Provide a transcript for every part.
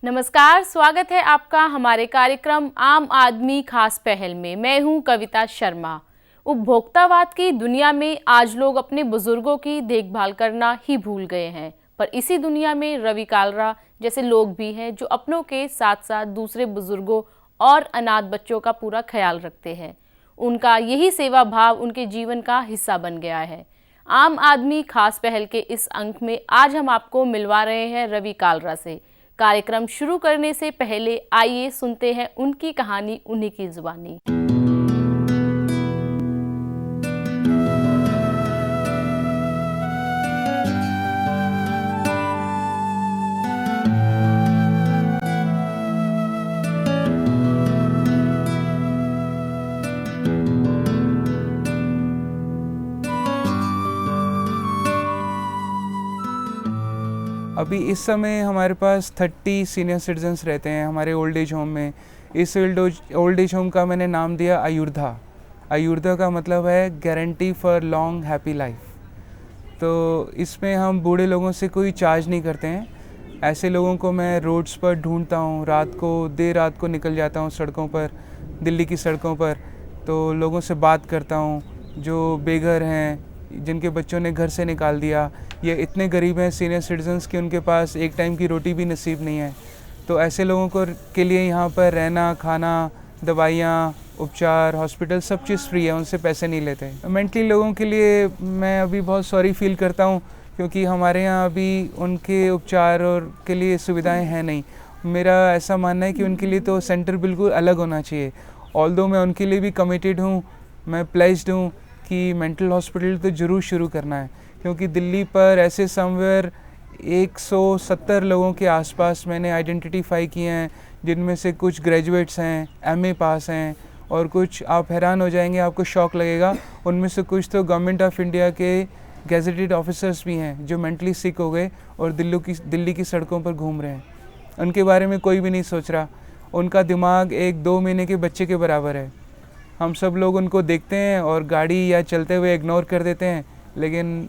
नमस्कार, स्वागत है आपका हमारे कार्यक्रम आम आदमी खास पहल में। मैं हूं कविता शर्मा। उपभोक्तावाद की दुनिया में आज लोग अपने बुजुर्गों की देखभाल करना ही भूल गए हैं, पर इसी दुनिया में रवि कालरा जैसे लोग भी हैं जो अपनों के साथ साथ दूसरे बुजुर्गों और अनाथ बच्चों का पूरा ख्याल रखते हैं। उनका यही सेवा भाव उनके जीवन का हिस्सा बन गया है। आम आदमी खास पहल के इस अंक में आज हम आपको मिलवा रहे हैं रवि कालरा से। कार्यक्रम शुरू करने से पहले आइए सुनते हैं उनकी कहानी उन्हीं की जुबानी। अभी इस समय हमारे पास 30 सीनियर सिटीजन्स रहते हैं हमारे ओल्ड एज होम में। इस ओल्ड एज होम का मैंने नाम दिया आयुर्धा। आयुर्धा का मतलब है guarantee for long happy life. तो इसमें हम बूढ़े लोगों से कोई चार्ज नहीं करते हैं। ऐसे लोगों को मैं रोड्स पर ढूंढता हूँ, देर रात को निकल जाता हूँ सड़कों पर, दिल्ली की सड़कों पर, तो लोगों से बात करता हूँ जो बेघर हैं, जिनके बच्चों ने घर से निकाल दिया। ये इतने गरीब हैं सीनियर सिटीजन्स कि उनके पास एक टाइम की रोटी भी नसीब नहीं है। तो ऐसे लोगों के लिए यहाँ पर रहना, खाना, दवाइयाँ, उपचार, हॉस्पिटल सब चीज़ फ्री है, उनसे पैसे नहीं लेते। मेंटली लोगों के लिए मैं अभी बहुत सॉरी फील करता हूँ क्योंकि हमारे यहाँ अभी उनके उपचार और के लिए सुविधाएं हैं नहीं। मेरा ऐसा मानना है कि उनके लिए तो सेंटर बिल्कुल अलग होना चाहिए। ऑल्दो मैं उनके लिए भी कमिटेड हूँ, मैं प्लेज्ड हूँ कि मेंटल हॉस्पिटल तो ज़रूर शुरू करना है, क्योंकि दिल्ली पर ऐसे समवेयर 170 लोगों के आसपास मैंने आइडेंटिफाई किए हैं, जिनमें से कुछ ग्रेजुएट्स हैं, एमए पास हैं, और कुछ आप हैरान हो जाएंगे, आपको शौक लगेगा, उनमें से कुछ तो गवर्नमेंट ऑफ इंडिया के गैजेटेड ऑफिसर्स भी हैं जो मेंटली सिक हो गए और दिल्ली की सड़कों पर घूम रहे हैं। उनके बारे में कोई भी नहीं सोच रहा। उनका दिमाग एक 2 महीने के बच्चे के बराबर है। हम सब लोग उनको देखते हैं और गाड़ी या चलते हुए इग्नोर कर देते हैं, लेकिन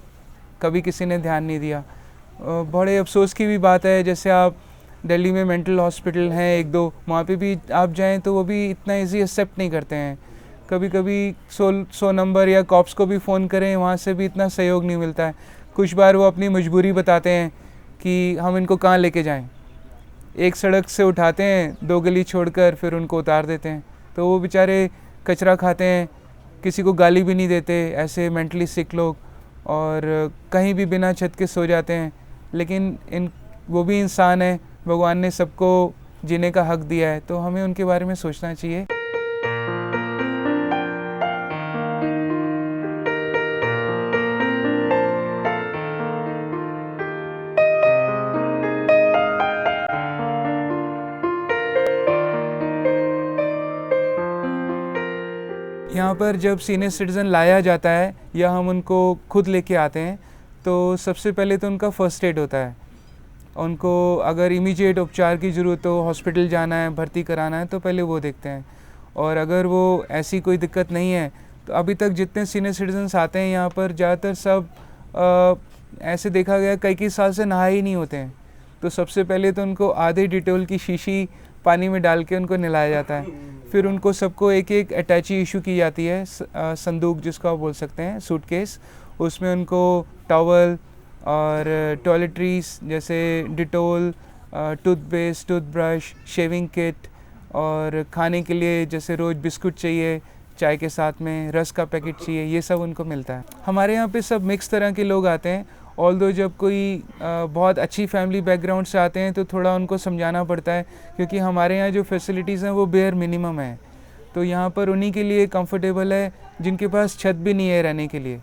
कभी किसी ने ध्यान नहीं दिया। बड़े अफसोस की भी बात है, जैसे आप दिल्ली में मेंटल हॉस्पिटल हैं 1-2, वहाँ पे भी आप जाएं तो वो भी इतना इजी एक्सेप्ट नहीं करते हैं। कभी कभी 100 नंबर या कॉप्स को भी फ़ोन करें, वहाँ से भी इतना सहयोग नहीं मिलता है। कुछ बार वो अपनी मजबूरी बताते हैं कि हम इनको कहाँ लेके जाएं। एक सड़क से उठाते हैं, 2 गली छोड़कर फिर उनको उतार देते हैं। तो वो बेचारे कचरा खाते हैं, किसी को गाली भी नहीं देते, ऐसे मेंटली सिक लोग, और कहीं भी बिना छत के सो जाते हैं। लेकिन वो भी इंसान है, भगवान ने सबको जीने का हक दिया है, तो हमें उनके बारे में सोचना चाहिए। यहाँ पर जब सीनियर सिटीज़न लाया जाता है या हम उनको खुद लेके आते हैं, तो सबसे पहले तो उनका फ़र्स्ट एड होता है। उनको अगर इमीडिएट उपचार की ज़रूरत हो, हॉस्पिटल जाना है, भर्ती कराना है, तो पहले वो देखते हैं। और अगर वो ऐसी कोई दिक्कत नहीं है, तो अभी तक जितने सीनियर सिटीजन्स आते हैं यहाँ पर ज़्यादातर सब ऐसे देखा गया कई साल से नहाए ही नहीं होते हैं। तो सबसे पहले तो उनको आधे डिटोल की शीशी पानी में डाल के उनको नहलाया जाता है। फिर उनको सबको एक अटैची इशू की जाती है, संदूक जिसको आप बोल सकते हैं, सूटकेस। उसमें उनको टॉवल और टॉयलेटरीज जैसे Dettol, toothpaste, toothbrush, shaving kit, और खाने के लिए जैसे रोज़ बिस्कुट चाहिए चाय के साथ में, रस का पैकेट चाहिए, ये सब उनको मिलता है। हमारे यहाँ पे सब मिक्स तरह के लोग आते हैं। ऑल्दो जब कोई बहुत अच्छी फैमिली बैकग्राउंड से आते हैं तो थोड़ा उनको समझाना पड़ता है, क्योंकि हमारे यहाँ जो फैसिलिटीज़ हैं वो बेयर मिनिमम है। तो यहाँ पर उन्हीं के लिए कंफर्टेबल है जिनके पास छत भी नहीं है रहने के लिए।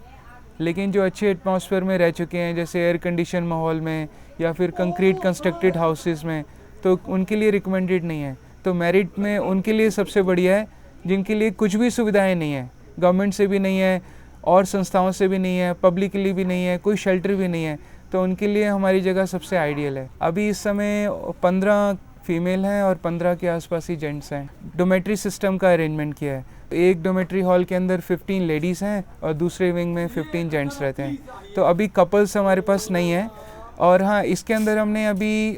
लेकिन जो अच्छे एटमॉस्फेयर में रह चुके हैं, जैसे एयर कंडीशन माहौल में या फिर कंक्रीट कंस्ट्रक्टेड हाउसेस में, तो उनके लिए रिकमेंडेड नहीं है। तो मेरिट में उनके लिए सबसे बढ़िया है जिनके लिए कुछ भी सुविधाएं नहीं है, गवर्नमेंट से भी नहीं है और संस्थाओं से भी नहीं है, पब्लिकली भी नहीं है, कोई शेल्टर भी नहीं है, तो उनके लिए हमारी जगह सबसे आइडियल है। अभी इस समय 15 फीमेल हैं और 15 के आसपास ही जेंट्स हैं। डोमेट्री सिस्टम का अरेंजमेंट किया है। एक डोमेट्री हॉल के अंदर 15 लेडीज़ हैं और दूसरे विंग में 15 जेंट्स रहते हैं। तो अभी कपल्स हमारे पास नहीं है, और हाँ, इसके अंदर हमने अभी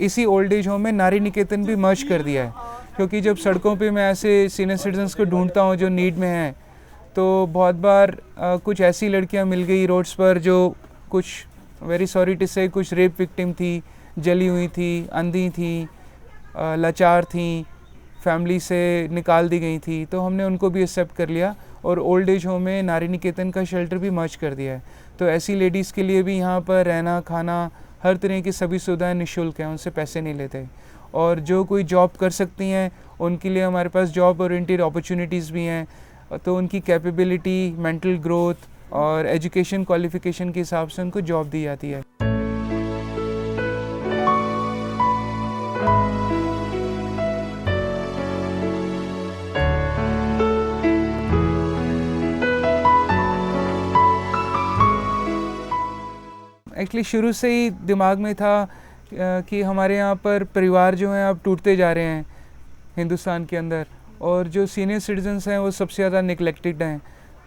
इसी ओल्ड एज होम में नारी निकेतन भी मर्ज कर दिया है, क्योंकि जब सड़कों पे मैं ऐसे सीनियर सिटीजन्स को ढूंढता हूँ जो नीड में हैं, तो बहुत बार कुछ ऐसी लड़कियाँ मिल गई रोड्स पर जो कुछ, वेरी सॉरी टू से, कुछ रेप विक्टिम थी, जली हुई थी, अंधी थी, लाचार थी, फैमिली से निकाल दी गई थी। तो हमने उनको भी एक्सेप्ट कर लिया और ओल्ड एज होम में नारी निकेतन का शेल्टर भी मर्ज कर दिया है। तो ऐसी लेडीज़ के लिए भी यहाँ पर रहना, खाना, हर तरह की सभी सुविधाएं निःशुल्क हैं, उनसे पैसे नहीं लेते। और जो कोई जॉब कर सकती हैं उनके लिए हमारे पास जॉब ओरिएंटेड अपॉर्चुनिटीज़ भी हैं, तो उनकी कैपेबिलिटी, मेंटल ग्रोथ और एजुकेशन क्वालिफिकेशन के हिसाब से उनको जॉब दी जाती है। एक्चुअली शुरू से ही दिमाग में था कि हमारे यहाँ पर परिवार जो हैं अब टूटते जा रहे हैं हिंदुस्तान के अंदर, और जो सीनियर सिटीजन्स हैं वो सबसे ज़्यादा निगलेक्टेड हैं।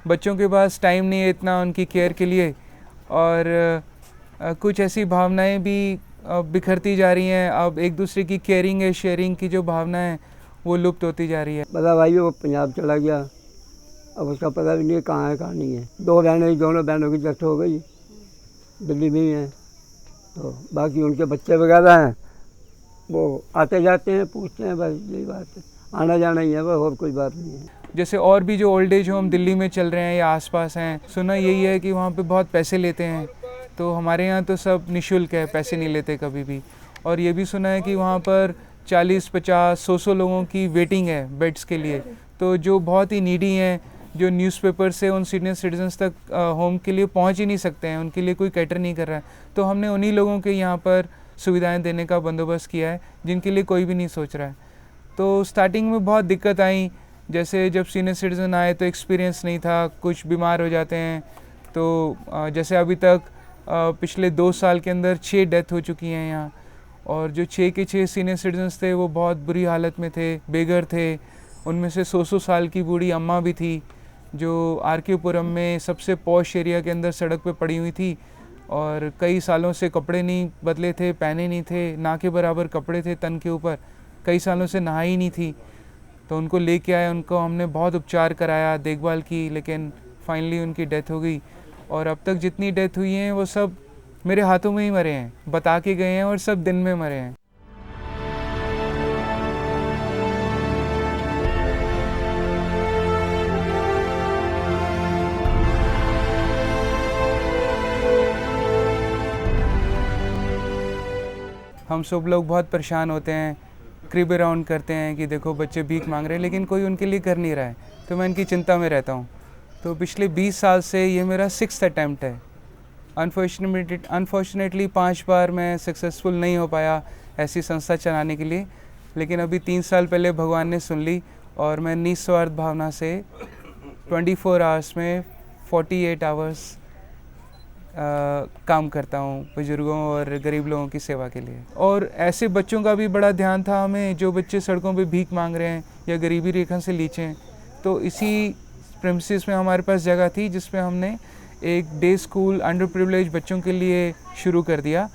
बच्चों के पास टाइम नहीं है इतना उनकी केयर के लिए, और कुछ ऐसी भावनाएं भी बिखरती जा रही हैं। अब एक दूसरे की केयरिंग है, शेयरिंग की जो भावना है वो लुप्त होती जा रही है। बड़ा भाई वो पंजाब चला गया, अब उसका पता भी नहीं कहाँ है कहाँ नहीं है। दो बहनें, दोनों बहनों की डेथ हो गई, दिल्ली में ही हैं। तो बाकी उनके बच्चे वगैरह हैं, वो आते जाते हैं, पूछते हैं, बस यही बात है, आना जाना ही है, बस और कोई बात नहीं है। जैसे और भी जो ओल्ड एज होम दिल्ली में चल रहे हैं या आसपास हैं, सुना यही है कि वहाँ पे बहुत पैसे लेते हैं। तो हमारे यहाँ तो सब निःशुल्क है, पैसे नहीं लेते कभी भी। और ये भी सुना है कि वहाँ पर 40, 50, 100 लोगों की वेटिंग है बेड्स के लिए। तो जो बहुत ही नीडी हैं, जो न्यूज़पेपर से उन सीनियर सिटीजन्स तक होम के लिए पहुंच ही नहीं सकते हैं, उनके लिए कोई कैटर नहीं कर रहा है, तो हमने उन्हीं लोगों के यहाँ पर सुविधाएं देने का बंदोबस्त किया है जिनके लिए कोई भी नहीं सोच रहा है। तो स्टार्टिंग में बहुत दिक्कत आई, जैसे जब सीनियर सिटीजन आए तो एक्सपीरियंस नहीं था, कुछ बीमार हो जाते हैं। तो जैसे अभी तक पिछले 2 साल के अंदर 6 डेथ हो चुकी हैं यहाँ, और जो 6 के 6 सीनियर सिटीजन्स थे वो बहुत बुरी हालत में थे, बेघर थे। उनमें से 100 साल की बूढ़ी अम्मा भी थी जो आर.के. पुरम में सबसे पॉश एरिया के अंदर सड़क पे पड़ी हुई थी, और कई सालों से कपड़े नहीं बदले थे, पहने नहीं थे, ना के बराबर कपड़े थे तन के ऊपर, कई सालों से नहाई नहीं थी। तो उनको लेके आए, उनको हमने बहुत उपचार कराया, देखभाल की, लेकिन फाइनली उनकी डेथ हो गई। और अब तक जितनी डेथ हुई हैं वो सब मेरे हाथों में ही मरे हैं, बता के गए हैं, और सब दिन में मरे हैं। हम सब लोग बहुत परेशान होते हैं, क्रिब अराउंड करते हैं कि देखो बच्चे भीख मांग रहे हैं, लेकिन कोई उनके लिए कर नहीं रहा है, तो मैं इनकी चिंता में रहता हूँ। तो पिछले 20 साल से ये मेरा 6th अटैम्प्ट है। अनफॉर्चुनेटली 5 बार मैं सक्सेसफुल नहीं हो पाया ऐसी संस्था चलाने के लिए, लेकिन अभी 3 साल पहले भगवान ने सुन ली, और मैं निस्वार्थ भावना से 24 आवर्स में 48 आवर्स काम करता हूँ बुजुर्गों और गरीब लोगों की सेवा के लिए। और ऐसे बच्चों का भी बड़ा ध्यान था हमें जो बच्चे सड़कों पे भीख मांग रहे हैं या गरीबी रेखा से नीचे हैं। तो इसी प्रेमिसेस में हमारे पास जगह थी जिसमें हमने एक डे स्कूल अंडर प्रिविलेज बच्चों के लिए शुरू कर दिया,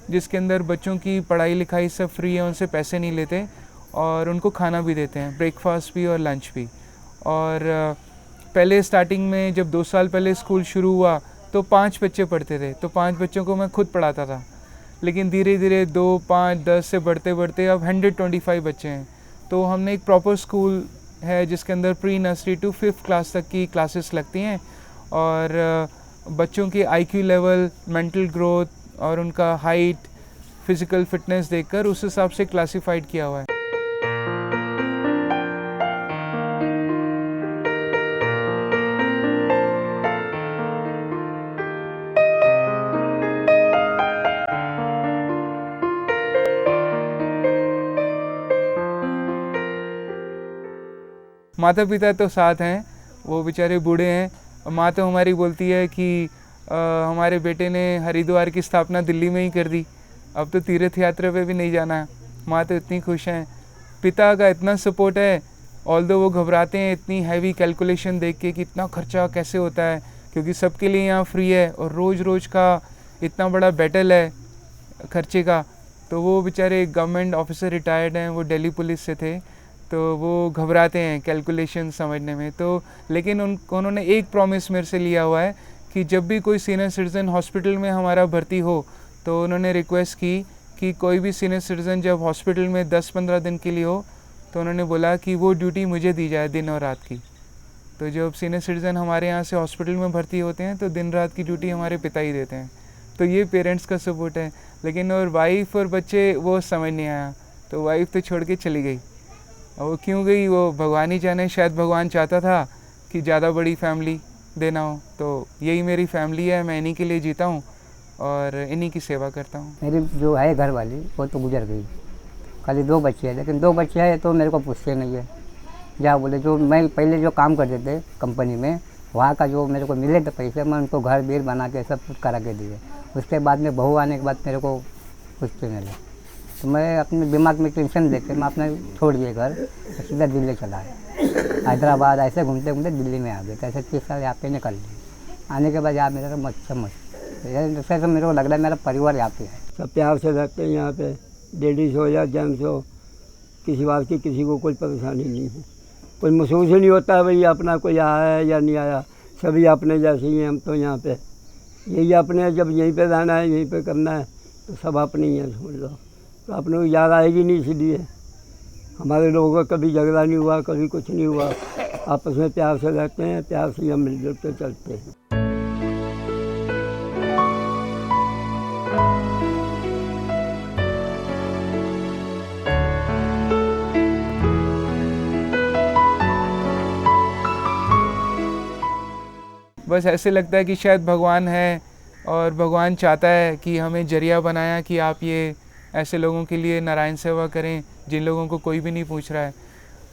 जिसके अंदर बच्चों की पढ़ाई लिखाई सब फ्री है, उनसे पैसे नहीं लेते, और उनको खाना भी देते हैं, ब्रेकफास्ट भी और लंच भी। और पहले स्टार्टिंग में जब 2 साल पहले स्कूल शुरू हुआ तो 5 बच्चे पढ़ते थे, तो 5 बच्चों को मैं खुद पढ़ाता था, लेकिन धीरे धीरे 2, 5, 10 से बढ़ते बढ़ते अब 125 बच्चे हैं। तो हमने एक प्रॉपर स्कूल है जिसके अंदर pre nursery to 5th class तक की क्लासेस लगती हैं, और बच्चों के IQ लेवल, मेंटल ग्रोथ और उनका हाइट, फिज़िकल फिटनेस देखकर उस हिसाब से क्लासिफाइड किया हुआ है। माता पिता तो साथ हैं, वो बेचारे बूढ़े हैं। माँ तो हमारी बोलती है कि हमारे बेटे ने हरिद्वार की स्थापना दिल्ली में ही कर दी, अब तो तीर्थ यात्रा पे भी नहीं जाना है। माँ तो इतनी खुश हैं। पिता का इतना सपोर्ट है, ऑल्दो वो घबराते हैं इतनी हैवी कैलकुलेशन देख के कि इतना खर्चा कैसे होता है, क्योंकि सबके लिए यहाँ फ्री है, और रोज़ रोज़ का इतना बड़ा बैटल है खर्चे का, तो वो बेचारे गवर्नमेंट ऑफिसर रिटायर्ड हैं, वो दिल्ली पुलिस से थे, तो वो घबराते हैं कैलकुलेशन समझने में। तो लेकिन उन्होंने एक प्रॉमिस मेरे से लिया हुआ है कि जब भी कोई सीनियर सिटीज़न हॉस्पिटल में हमारा भर्ती हो, तो उन्होंने रिक्वेस्ट की कि कोई भी सीनियर सिटीज़न जब हॉस्पिटल में 10-15 दिन के लिए हो, तो उन्होंने बोला कि वो ड्यूटी मुझे दी जाए दिन और रात की। तो जब सीनियर सिटीज़न हमारे यहाँ से हॉस्पिटल में भर्ती होते हैं तो दिन रात की ड्यूटी हमारे पिता ही देते हैं। तो ये पेरेंट्स का सपोर्ट है। लेकिन और वाइफ और बच्चे वो समझ नहीं आया, तो वाइफ तो छोड़ के चली गई। और वो क्यों गई वो भगवान ही जाने, शायद भगवान चाहता था कि ज़्यादा बड़ी फैमिली देना हो। तो यही मेरी फैमिली है, मैं इन्हीं के लिए जीता हूँ और इन्हीं की सेवा करता हूँ। मेरी जो है घर वाली वो तो गुजर गई, खाली 2 बच्चे हैं, लेकिन 2 बच्चे हैं तो मेरे को पूछते नहीं है। क्या बोले, जो मैं पहले जो काम करते थे कंपनी में, वहाँ का जो मेरे को मिले थे पैसे, मैं उनको घर बीर बना के सब कुछ करा के दिए। उसके बाद में बहू आने के बाद मेरे को पूछते मिले, तो मैं अपने दिमाग में टेंशन लेके मैं अपना छोड़ दिए घर, सीधा दिल्ली चला है। हैदराबाद ऐसे घूमते घूमते दिल्ली में आ गए। तो ऐसे 30 साल यहाँ पे निकल लिए। आने के बाद यहाँ मेरा मस्त जैसे तो मेरे को लग रहा है मेरा परिवार यहाँ पे है। सब प्यार से रहते हैं यहाँ पे, लेडीज़ हो या जेंट्स हो, किसी बात की किसी को कोई परेशानी नहीं है। कोई महसूस ही नहीं होता भाई अपना कोई आया है या नहीं आया, सभी अपने जैसे ही हैं। हम तो यहाँ पे यही अपने, जब यहीं पे रहना है, यहीं पे करना है, तो सब अपने ही हैं समझ लो। तो अपने को याद आएगी नहीं, इसलिए हमारे लोगों का कभी झगड़ा नहीं हुआ, कभी कुछ नहीं हुआ। आपस में प्यार से रहते हैं, प्यार से हम मिलजुल के चलते हैं। बस ऐसे लगता है कि शायद भगवान है और भगवान चाहता है कि हमें जरिया बनाया कि आप ये ऐसे लोगों के लिए नारायण सेवा करें जिन लोगों को कोई भी नहीं पूछ रहा है।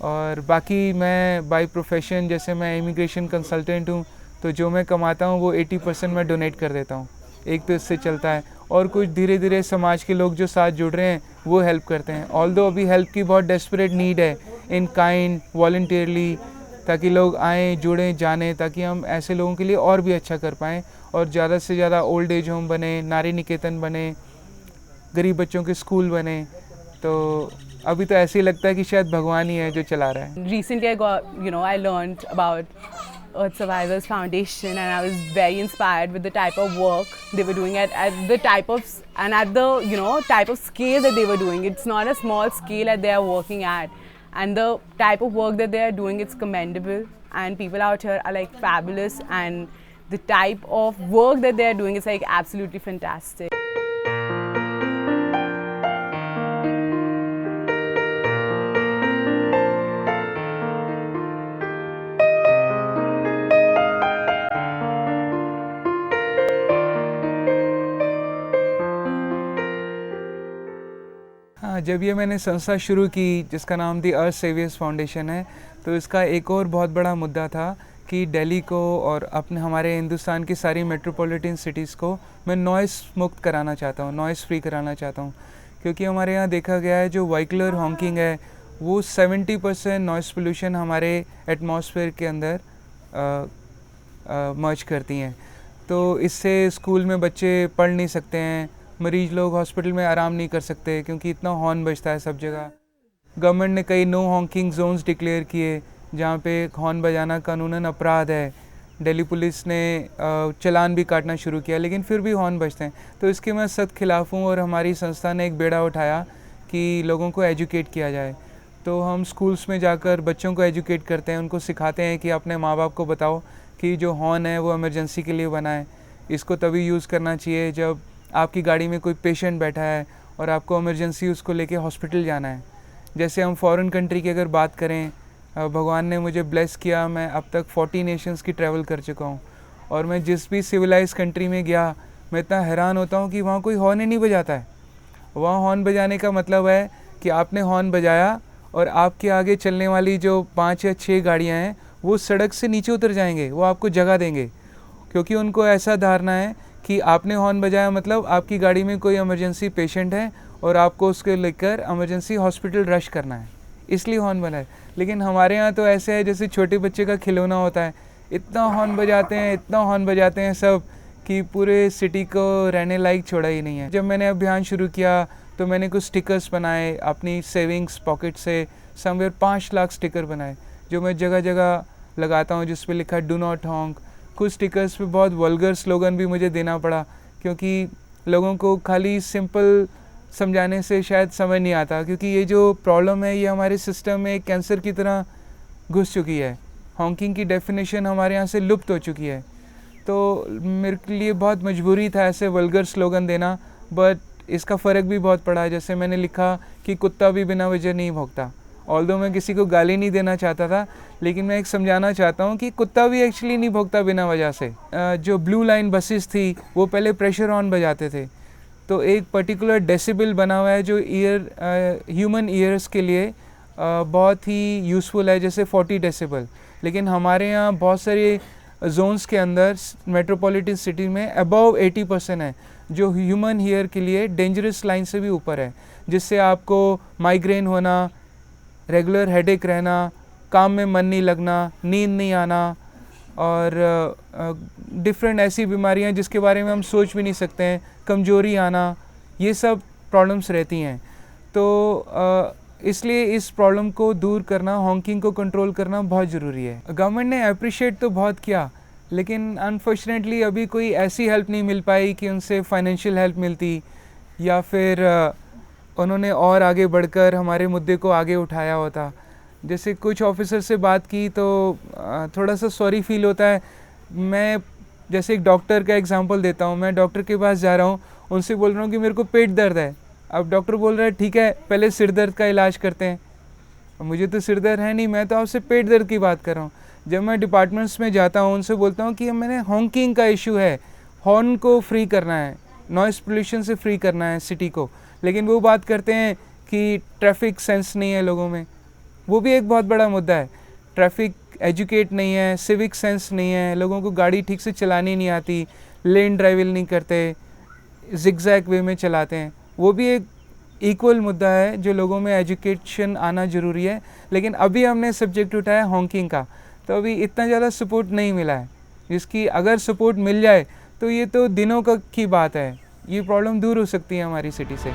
और बाकी मैं बाय प्रोफेशन, जैसे मैं इमिग्रेशन कंसल्टेंट हूँ, तो जो मैं कमाता हूँ वो 80% मैं डोनेट कर देता हूँ। एक तो इससे चलता है, और कुछ धीरे धीरे समाज के लोग जो साथ जुड़ रहे हैं वो हेल्प करते हैं। ऑल्दो अभी हेल्प की बहुत डेस्परेट नीड है, इन काइंड, वॉलंटियरली, ताकि लोग आएँ, जुड़ें, जानें, ताकि हम ऐसे लोगों के लिए और भी अच्छा कर पाएँ और ज़्यादा से ज़्यादा ओल्ड एज होम बने, नारी निकेतन बने, गरीब बच्चों के स्कूल बने। तो अभी तो ऐसे ही लगता है कि शायद भगवान ही है जो चला रहा है। Recently I learned about Earth Survivors Foundation, and I was very inspired with the type of work they were doing at the type of type of scale that they were doing. It's not a small scale that they are working at, and the type of work that they are doing, it's commendable, and people out here are like fabulous, and the type of work that they are doing is like absolutely fantastic. हाँ, जब ये मैंने संस्था शुरू की जिसका नाम दी अर्थ saviours foundation है, तो इसका एक और बहुत बड़ा मुद्दा था कि दिल्ली को और अपने हमारे हिंदुस्तान की सारी मेट्रोपॉलिटन सिटीज़ को मैं नॉइस मुक्त कराना चाहता हूँ, नॉइस फ्री कराना चाहता हूँ। क्योंकि हमारे यहाँ देखा गया है जो व्हीकलर हॉकिंग है वो 70% नॉइस पोल्यूशन हमारे एटमॉस्फेयर के अंदर मर्ज करती हैं। तो इससे स्कूल में बच्चे पढ़ नहीं सकते हैं, मरीज लोग हॉस्पिटल में आराम नहीं कर सकते क्योंकि इतना हॉर्न बजता है सब जगह। गवर्नमेंट ने कई नो हॉकिंग जोन्स डिक्लेयर किए जहाँ पे हॉर्न बजाना कानूनन अपराध है। दिल्ली पुलिस ने चालान भी काटना शुरू किया, लेकिन फिर भी हॉर्न बजते हैं। तो इसके मैं सख्त खिलाफ़ हूँ और हमारी संस्था ने एक बेड़ा उठाया कि लोगों को एजुकेट किया जाए। तो हम स्कूल्स में जाकर बच्चों को एजुकेट करते हैं, उनको सिखाते हैं कि अपने माँ बाप को बताओ कि जो हॉर्न है वो इमरजेंसी के लिए बना है, इसको तभी यूज़ करना चाहिए जब आपकी गाड़ी में कोई पेशेंट बैठा है और आपको इमरजेंसी उसको लेके हॉस्पिटल जाना है। जैसे हम फॉरेन कंट्री की अगर बात करें, भगवान ने मुझे ब्लेस किया, मैं अब तक 40 नेशंस की ट्रैवल कर चुका हूँ और मैं जिस भी सिविलाइज कंट्री में गया मैं इतना हैरान होता हूँ कि वहाँ कोई हॉर्न ही नहीं बजाता है। वहाँ हॉर्न बजाने का मतलब है कि आपने हॉर्न बजाया और आपके आगे चलने वाली जो 5 या 6 गाड़ियाँ हैं वो सड़क से नीचे उतर जाएंगे, वो आपको जगह देंगे, क्योंकि उनको ऐसा धारणा है कि आपने हॉर्न बजाया मतलब आपकी गाड़ी में कोई इमरजेंसी पेशेंट है और आपको उसके लेकर इमरजेंसी हॉस्पिटल रश करना है, इसलिए हॉर्न बजाए। लेकिन हमारे यहाँ तो ऐसे है जैसे छोटे बच्चे का खिलौना होता है, इतना हॉर्न बजाते हैं, इतना हॉर्न बजाते हैं सब कि पूरे सिटी को रहने लायक छोड़ा ही नहीं है। जब मैंने अभियान शुरू किया तो मैंने कुछ स्टिकर्स बनाए अपनी सेविंग्स पॉकेट से, समवेयर 5 लाख स्टिकर बनाए जो मैं जगह जगह लगाता हूँ, जिस पे लिखा है डू नॉट हॉन्क। कुछ स्टिकर्स पे बहुत वल्गर स्लोगन भी मुझे देना पड़ा, क्योंकि लोगों को खाली सिंपल समझाने से शायद समझ नहीं आता, क्योंकि ये जो प्रॉब्लम है ये हमारे सिस्टम में एक कैंसर की तरह घुस चुकी है। हॉन्किंग की डेफिनेशन हमारे यहाँ से लुप्त हो चुकी है। तो मेरे के लिए बहुत मजबूरी था ऐसे वल्गर स्लोगन देना, बट इसका फ़र्क भी बहुत पड़ा है। जैसे मैंने लिखा कि कुत्ता भी बिना वजह नहीं भौंकता। ऑल्दो मैं किसी को गाली नहीं देना चाहता था, लेकिन मैं एक समझाना चाहता हूँ कि कुत्ता भी एक्चुअली नहीं भौंकता बिना वजह से। जो ब्लू लाइन बसेस थी वो पहले प्रेशर ऑन बजाते थे, तो एक पर्टिकुलर डेसिबल बना हुआ है जो ह्यूमन ईयर्स के लिए बहुत ही यूज़फुल है, जैसे 40 डेसिबल। लेकिन हमारे यहाँ बहुत सारे जोन्स के अंदर मेट्रोपॉलिटन सिटी में अबव 80% है, जो ह्यूमन ईयर के लिए डेंजरस लाइन से भी ऊपर है, जिससे आपको माइग्रेन होना, रेगुलर हेडेक रहना, काम में मन नहीं लगना, नींद नहीं आना और डिफरेंट ऐसी बीमारियां जिसके बारे में हम सोच भी नहीं सकते हैं, कमजोरी आना, ये सब प्रॉब्लम्स रहती हैं। तो इसलिए इस प्रॉब्लम को दूर करना, हॉन्किंग को कंट्रोल करना बहुत ज़रूरी है। गवर्नमेंट ने अप्रिशिएट तो बहुत किया, लेकिन अनफॉर्चुनेटली अभी कोई ऐसी हेल्प नहीं मिल पाई कि उनसे फाइनेंशियल हेल्प मिलती, या फिर उन्होंने और आगे बढ़कर हमारे मुद्दे को आगे उठाया होता। जैसे कुछ ऑफिसर से बात की तो थोड़ा सा सॉरी फील होता है। मैं जैसे एक डॉक्टर का एग्जांपल देता हूँ, मैं डॉक्टर के पास जा रहा हूँ, उनसे बोल रहा हूँ कि मेरे को पेट दर्द है। अब डॉक्टर बोल रहा है ठीक है पहले सिर दर्द का इलाज करते हैं। मुझे तो सिर दर्द है नहीं, मैं तो आपसे पेट दर्द की बात कर रहा हूँ। जब मैं डिपार्टमेंट्स में जाता हूँ उनसे बोलता हूँ कि मैंने हॉन्किंग का इशू है, हॉर्न को फ्री करना है, नॉइस पोल्यूशन से फ्री करना है सिटी को, लेकिन वो बात करते हैं कि ट्रैफिक सेंस नहीं है लोगों में। वो भी एक बहुत बड़ा मुद्दा है। ट्रैफिक एजुकेट नहीं है, सिविक सेंस नहीं है, लोगों को गाड़ी ठीक से चलानी नहीं आती, लेन ड्राइविंग नहीं करते, जिगजैग वे में चलाते हैं। वो भी एक इक्वल मुद्दा है जो लोगों में एजुकेशन आना ज़रूरी है। लेकिन अभी हमने सब्जेक्ट उठाया हॉन्किंग का, तो अभी इतना ज़्यादा सपोर्ट नहीं मिला है, जिसकी अगर सपोर्ट मिल जाए तो ये तो दिनों का की बात है, ये प्रॉब्लम दूर हो सकती है हमारी सिटी से।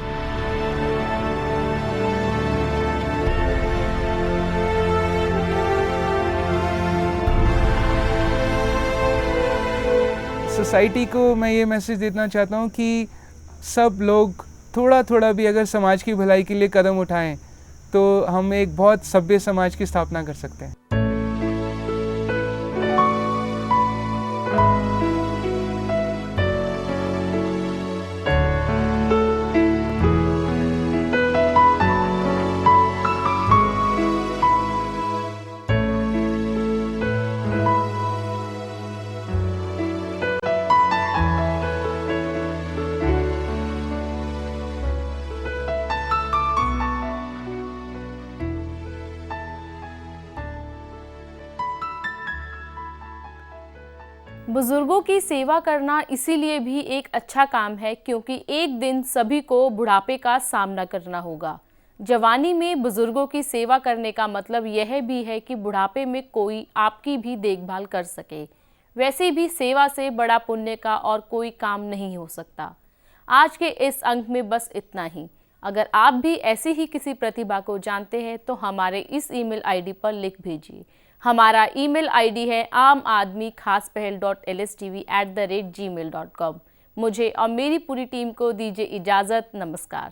सोसाइटी को मैं ये मैसेज देना चाहता हूँ कि सब लोग थोड़ा थोड़ा भी अगर समाज की भलाई के लिए कदम उठाएं तो हम एक बहुत सभ्य समाज की स्थापना कर सकते हैं। बुजुर्गों की सेवा करना इसीलिए भी एक अच्छा काम है क्योंकि एक दिन सभी को बुढ़ापे का सामना करना होगा। जवानी में बुजुर्गों की सेवा करने का मतलब यह भी है कि बुढ़ापे में कोई आपकी भी देखभाल कर सके। वैसे भी सेवा से बड़ा पुण्य का और कोई काम नहीं हो सकता। आज के इस अंक में बस इतना ही। अगर आप भी ऐसी ही किसी प्रतिभा को जानते हैं तो हमारे इस ईमेल आईडी पर लिख भेजिए। हमारा ईमेल आईडी है aamadmikhaspehel.lstv@gmail.com। मुझे और मेरी पूरी टीम को दीजिए इजाज़त। नमस्कार।